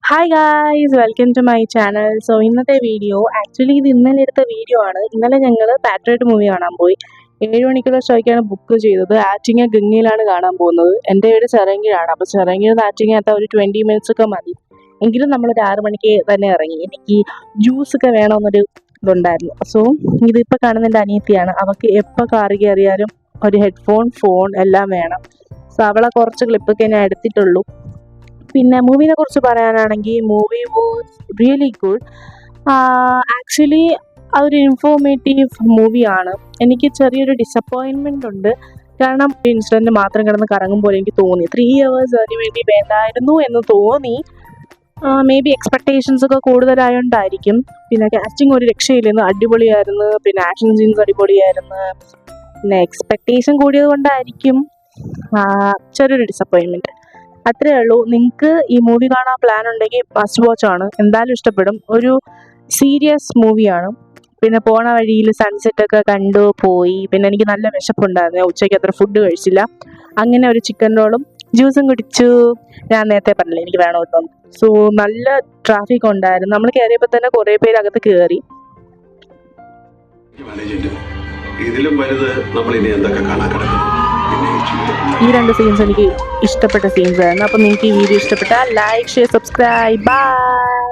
Hi guys welcome to my channel. ഇന്നത്തെ video actually ഇത് ഇന്നലെ എടുത്ത വീഡിയോ ആണ്. ഇന്നലെ ഞങ്ങൾ പാട്രിയോട്ട് മൂവി കാണാൻ പോയി. 7 മണിക്കുള്ള ഷോയ്ക്കാണ് ബുക്ക് ചെയ്തത്. ആറ്റിങ്ങ ഗംഗയിലാണ് കാണാൻ പോകുന്നത്. എൻ്റെ വീട് ചിറയൻകീഴാണ്. അപ്പോൾ ചിറയൻകീഴ് ആറ്റിങ്ങ എത്താൻ ഒരു 20 മിനിറ്റ്സ് ഒക്കെ മതി. എങ്കിലും നമ്മളൊരു 6 മണിക്ക് തന്നെ ഇറങ്ങി. എനിക്ക് ജ്യൂസൊക്കെ വേണമെന്നൊരു ഇതുണ്ടായിരുന്നു. ഇതിപ്പോൾ കാണുന്ന എൻ്റെ അനിയത്തിയാണ്. അവൾക്ക് എപ്പോൾ കാറി കയറിയാലും ഒരു ഹെഡ്ഫോൺ, ഫോൺ എല്ലാം വേണം. അവളെ കുറച്ച് ക്ലിപ്പൊക്കെ ഞാൻ എടുത്തിട്ടുള്ളൂ. പിന്നെ മൂവിനെ കുറിച്ച് പറയാനാണെങ്കിൽ movie was really good. Actually അതൊരു ഇൻഫോർമേറ്റീവ് മൂവിയാണ്. എനിക്ക് ചെറിയൊരു ഡിസപ്പോയിൻമെൻ്റ് ഉണ്ട്. കാരണം ഇൻസിഡൻറ്റ് മാത്രം കിടന്ന് കറങ്ങുമ്പോൾ എനിക്ക് തോന്നി 3 hours അതിന് വേണ്ടി വേണ്ടായിരുന്നു എന്ന് തോന്നി. മേ ബി എക്സ്പെക്റ്റേഷൻസ് ഒക്കെ കൂടുതലായോണ്ടായിരിക്കും. പിന്നെ കാസ്റ്റിംഗ് ഒരു രക്ഷയില്ലെന്ന്, അടിപൊളിയായിരുന്നു. പിന്നെ ആക്ഷൻ സീൻസ് അടിപൊളിയായിരുന്നു. പിന്നെ എക്സ്പെക്റ്റേഷൻ കൂടിയത് കൊണ്ടായിരിക്കും ചെറിയൊരു ഡിസപ്പോയിൻമെൻറ്റ്. അത്രേ ഉള്ളൂ. നിങ്ങൾക്ക് ഈ മൂവി കാണാൻ പ്ലാൻ ഉണ്ടെങ്കിൽ മസ്റ്റ് വാച്ച് ആണ്. എന്തായാലും ഇഷ്ടപ്പെടും. ഒരു സീരിയസ് മൂവിയാണ്. പിന്നെ പോണ വഴിയിൽ സൺസെറ്റൊക്കെ കണ്ടു പോയി. പിന്നെ എനിക്ക് നല്ല വിശപ്പുണ്ടായിരുന്നു. ഞാൻ ഉച്ചയ്ക്ക് അത്ര ഫുഡ് കഴിച്ചില്ല. അങ്ങനെ ഒരു ചിക്കൻ റോളും ജ്യൂസും കുടിച്ചു. ഞാൻ നേരത്തെ പറഞ്ഞില്ലേ എനിക്ക് വേണമെന്ന്. നല്ല ട്രാഫിക് ഉണ്ടായിരുന്നു. നമ്മൾ കയറിയപ്പോൾ തന്നെ കുറേ പേര് അകത്ത് കയറി. ഇതിലും വലുത് നമ്മൾ ഇനി എന്തൊക്കെ കാണാൻ കിടക്കുന്നു. ഈ 2 സീൻസ് എനിക്ക് ഇഷ്ടപ്പെട്ട സീൻസ് ആയിരുന്നു. അപ്പോൾ നിങ്ങൾക്ക് ഈ വീഡിയോ ഇഷ്ടപ്പെട്ടാൽ ലൈക്ക്, ഷെയർ, സബ്സ്ക്രൈബ്. ബൈ.